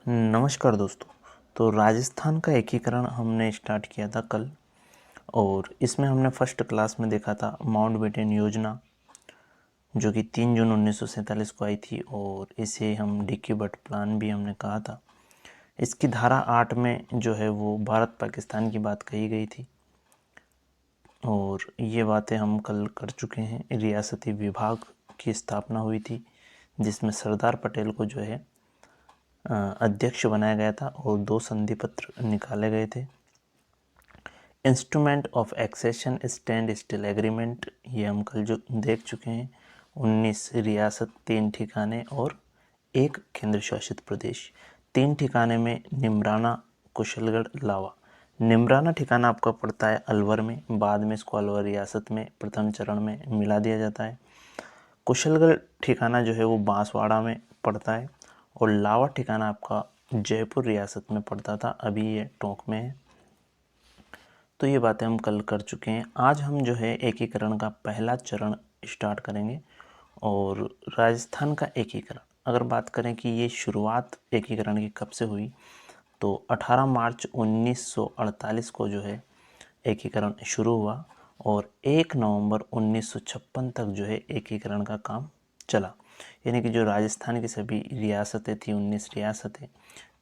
नमस्कार दोस्तों। तो राजस्थान का एकीकरण हमने स्टार्ट किया था कल, और इसमें हमने फर्स्ट क्लास में देखा था माउंटबेटन योजना, जो कि 3 जून 1947 को आई थी, और इसे हम डिक्की बट प्लान भी हमने कहा था। इसकी धारा 8 में जो है वो भारत पाकिस्तान की बात कही गई थी, और ये बातें हम कल कर चुके हैं। रियासती विभाग की स्थापना हुई थी, जिसमें सरदार पटेल को जो है अध्यक्ष बनाया गया था, और 2 संधि पत्र निकाले गए थे। Instrument of accession standstill agreement, ये हम कल जो देख चुके हैं। 19 रियासत, 3 ठिकाने और 1 केंद्र शासित प्रदेश। 3 ठिकाने में निमराना, कुशलगढ़, लावा। निमराना ठिकाना आपका पड़ता है अलवर में, बाद में इसको अलवर रियासत में प्रथम चरण में मिला दिया जाता है। कुशलगढ़ ठिकाना जो है वो बांसवाड़ा में पड़ता है, और लावा ठिकाना आपका जयपुर रियासत में पड़ता था, अभी ये टोंक में है। तो ये बातें हम कल कर चुके हैं। आज हम जो है एकीकरण का पहला चरण स्टार्ट करेंगे, और राजस्थान का एकीकरण अगर बात करें कि ये शुरुआत एकीकरण की कब से हुई, तो 18 मार्च 1948 को जो है एकीकरण शुरू हुआ, और 1 नवंबर 1956 तक जो है एकीकरण का काम चला। यानी कि जो राजस्थान की सभी रियासतें थी, 19 रियासतें,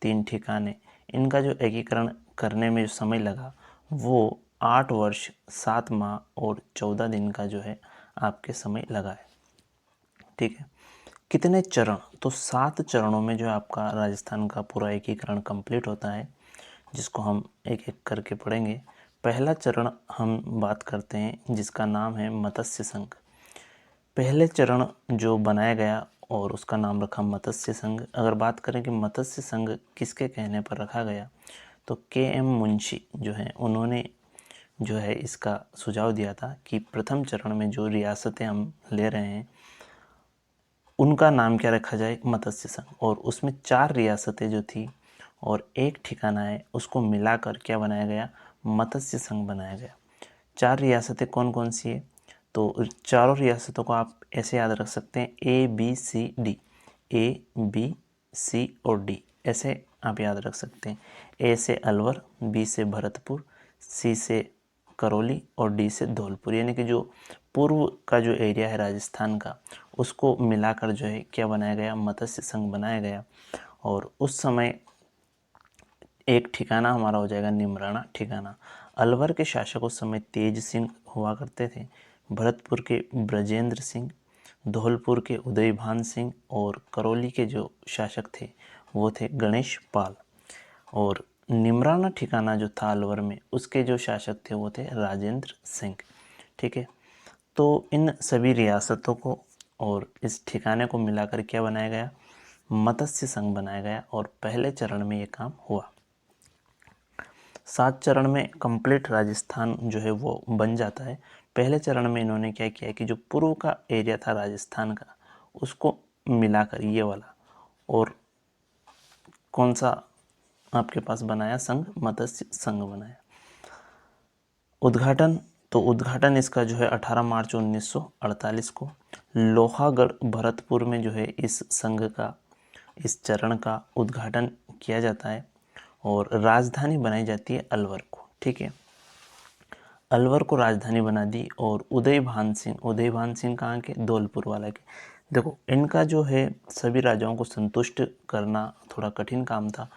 3 ठिकाने, इनका जो एकीकरण करने में जो समय लगा वो 8 वर्ष 7 माह और 14 दिन का जो है आपके समय लगा है। ठीक है। कितने चरण? तो 7 चरणों में जो आपका राजस्थान का पूरा एकीकरण कंप्लीट होता है, जिसको हम एक एक करके पढ़ेंगे। पहला चरण हम बात करते हैं, जिसका नाम है मत्स्य संघ। पहले चरण जो बनाया गया और उसका नाम रखा मत्स्य संघ। अगर बात करें कि मत्स्य संघ किसके कहने पर रखा गया, तो के.एम. मुंशी जो हैं, उन्होंने जो है इसका सुझाव दिया था कि प्रथम चरण में जो रियासतें हम ले रहे हैं उनका नाम क्या रखा जाए, मत्स्य संघ। और उसमें 4 रियासतें जो थी और 1 ठिकाना है, उसको मिलाकर क्या बनाया गया, मत्स्य संघ बनाया गया। 4 रियासतें कौन कौन सी है, तो चारों रियासतों को आप ऐसे याद रख सकते हैं, ABCD, A, B, C और D, ऐसे आप याद रख सकते हैं। A से अलवर, B से भरतपुर, C से करौली और D से धौलपुर। यानी कि जो पूर्व का जो एरिया है राजस्थान का, उसको मिलाकर जो है क्या बनाया गया, मत्स्य संघ बनाया गया। और उस समय एक ठिकाना हमारा हो जाएगा निमराना ठिकाना। अलवर के शासक उस समय तेज सिंह हुआ करते थे, भरतपुर के ब्रजेंद्र सिंह, धौलपुर के उदयभान सिंह, और करौली के जो शासक थे वो थे गणेश पाल। और निमराना ठिकाना जो था अलवर में, उसके जो शासक थे वो थे राजेंद्र सिंह। ठीक है। तो इन सभी रियासतों को और इस ठिकाने को मिलाकर क्या बनाया गया, मत्स्य संघ बनाया गया, और पहले चरण में ये काम हुआ। 7 चरण में कंप्लीट राजस्थान जो है वो बन जाता है। पहले चरण में इन्होंने क्या किया कि जो पूर्व का एरिया था राजस्थान का, उसको मिलाकर ये वाला, और कौन सा आपके पास बनाया संघ, मत्स्य संघ बनाया। उद्घाटन, तो उद्घाटन इसका जो है 18 मार्च 1948 को लोहागढ़ भरतपुर में जो है इस संघ का, इस चरण का उद्घाटन किया जाता है, और राजधानी बनाई जाती है अलवर को। ठीक है। अलवर को राजधानी बना दी, और उदयभान सिंह कहाँ के, धौलपुर वाला के। देखो, इनका जो है सभी राजाओं को संतुष्ट करना थोड़ा कठिन काम था,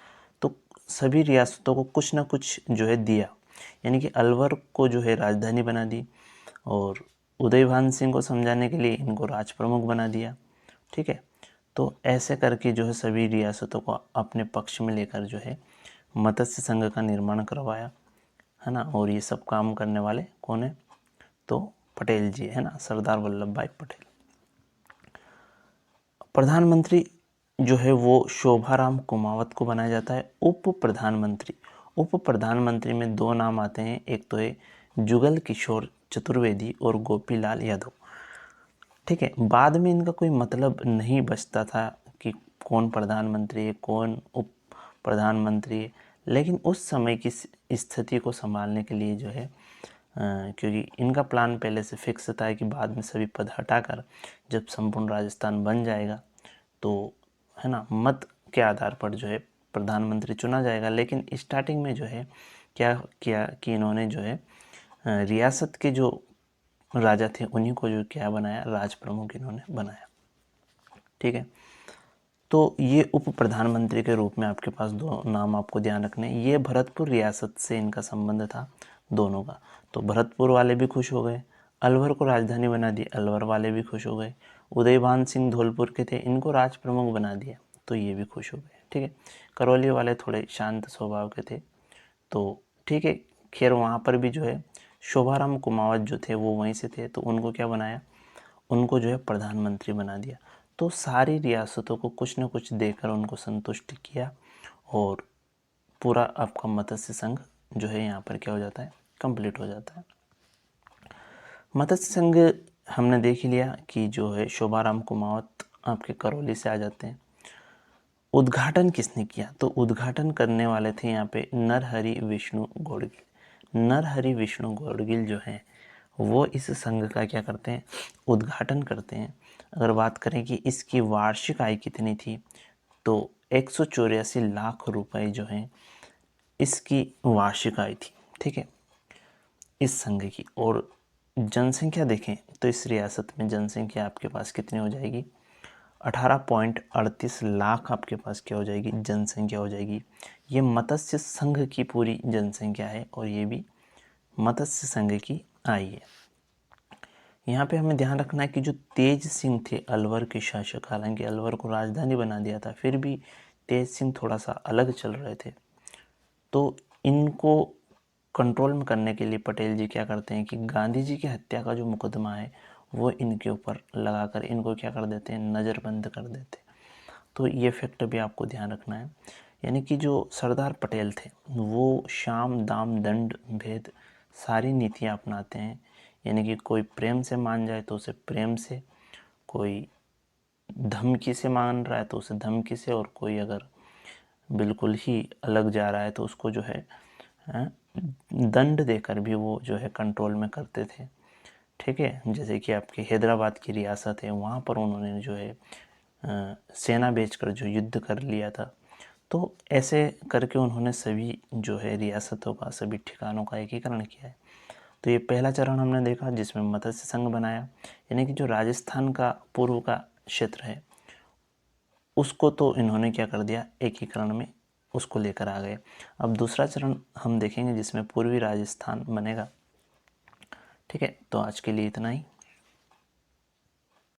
तो सभी रियासतों को कुछ ना कुछ जो है दिया। यानी कि अलवर को जो है राजधानी बना दी, और उदयभान सिंह को समझाने के लिए इनको राज प्रमुख बना दिया। ठीक है। तो ऐसे करके जो है सभी रियासतों को अपने पक्ष में लेकर जो है मत्स्य संघ का निर्माण करवाया, है ना। और ये सब काम करने वाले कौन है, तो पटेल जी, है ना, सरदार वल्लभ भाई पटेल। प्रधानमंत्री जो है वो शोभाराम कुमावत को बनाया जाता है। उप प्रधानमंत्री में 2 नाम आते हैं, एक तो है जुगल किशोर चतुर्वेदी और गोपीलाल यादव। ठीक है। बाद में इनका कोई मतलब नहीं बचता था कि कौन प्रधानमंत्री है, कौन उप प्रधानमंत्री है, लेकिन उस समय की स्थिति को संभालने के लिए जो है, क्योंकि इनका प्लान पहले से फिक्स था कि बाद में सभी पद हटाकर जब संपूर्ण राजस्थान बन जाएगा, तो है ना, मत के आधार पर जो है प्रधानमंत्री चुना जाएगा। लेकिन स्टार्टिंग में जो है क्या किया कि इन्होंने जो है रियासत के जो राजा थे उन्हीं को जो क्या बनाया, राज प्रमुख इन्होंने बनाया। ठीक है, तो ये उप प्रधानमंत्री के रूप में आपके पास दो नाम आपको ध्यान रखने। ये भरतपुर रियासत से इनका संबंध था दोनों का, तो भरतपुर वाले भी खुश हो गए। अलवर को राजधानी बना दी, अलवर वाले भी खुश हो गए। उदयभान सिंह धौलपुर के थे, इनको राज प्रमुख बना दिया, तो ये भी खुश हो गए। ठीक है, करौली वाले थोड़े शांत स्वभाव के थे, तो ठीक है। खैर वहाँ पर भी जो है शोभाराम कुमावत जो थे वो वहीं से थे, तो उनको क्या बनाया, उनको जो है प्रधानमंत्री बना दिया। तो सारी रियासतों को कुछ न कुछ देकर उनको संतुष्ट किया और पूरा आपका मत्स्य संघ जो है यहाँ पर क्या हो जाता है, कंप्लीट हो जाता है। मत्स्य संघ हमने देख ही लिया कि जो है शोभाराम कुमावत आपके करौली से आ जाते हैं। उद्घाटन किसने किया, तो उद्घाटन करने वाले थे यहाँ पे नरहरि विष्णु गौड़गिल। नरहरि विष्णु गौड़गिल जो है वो इस संघ का क्या करते हैं, उद्घाटन करते हैं। अगर बात करें कि इसकी वार्षिक आय कितनी थी, तो 184 लाख रुपए जो है इसकी वार्षिक आय थी। ठीक है, इस संघ की। और जनसंख्या देखें तो इस रियासत में जनसंख्या आपके पास कितनी हो जाएगी, 18.38 लाख आपके पास क्या हो जाएगी, जनसंख्या हो जाएगी। ये मत्स्य संघ की पूरी जनसंख्या है और ये भी मत्स्य संघ की आय है। यहाँ पे हमें ध्यान रखना है कि जो तेज सिंह थे अलवर के शासक, हालांकि अलवर को राजधानी बना दिया था, फिर भी तेज सिंह थोड़ा सा अलग चल रहे थे। तो इनको कंट्रोल में करने के लिए पटेल जी क्या करते हैं कि गांधी जी की हत्या का जो मुकदमा है वो इनके ऊपर लगाकर इनको क्या कर देते हैं, नज़रबंद कर देते हैं। तो ये फैक्ट भी आपको ध्यान रखना है। यानी कि जो सरदार पटेल थे वो शाम दाम दंड भेद सारी नीतियाँ अपनाते हैं। यानी कि कोई प्रेम से मान जाए तो उसे प्रेम से, कोई धमकी से मान रहा है तो उसे धमकी से, और कोई अगर बिल्कुल ही अलग जा रहा है तो उसको जो है दंड देकर भी वो जो है कंट्रोल में करते थे। ठीक है, जैसे कि आपकी हैदराबाद की रियासत है, वहाँ पर उन्होंने जो है सेना बेचकर जो युद्ध कर लिया था। तो ऐसे करके उन्होंने सभी जो है रियासतों का, सभी ठिकानों का एकीकरण किया है। तो ये पहला चरण हमने देखा जिसमें मत्स्य संघ बनाया, यानी कि जो राजस्थान का पूर्व का क्षेत्र है उसको तो इन्होंने क्या कर दिया, एकीकरण में उसको लेकर आ गए। अब दूसरा चरण हम देखेंगे जिसमें पूर्वी राजस्थान बनेगा। ठीक है, तो आज के लिए इतना ही।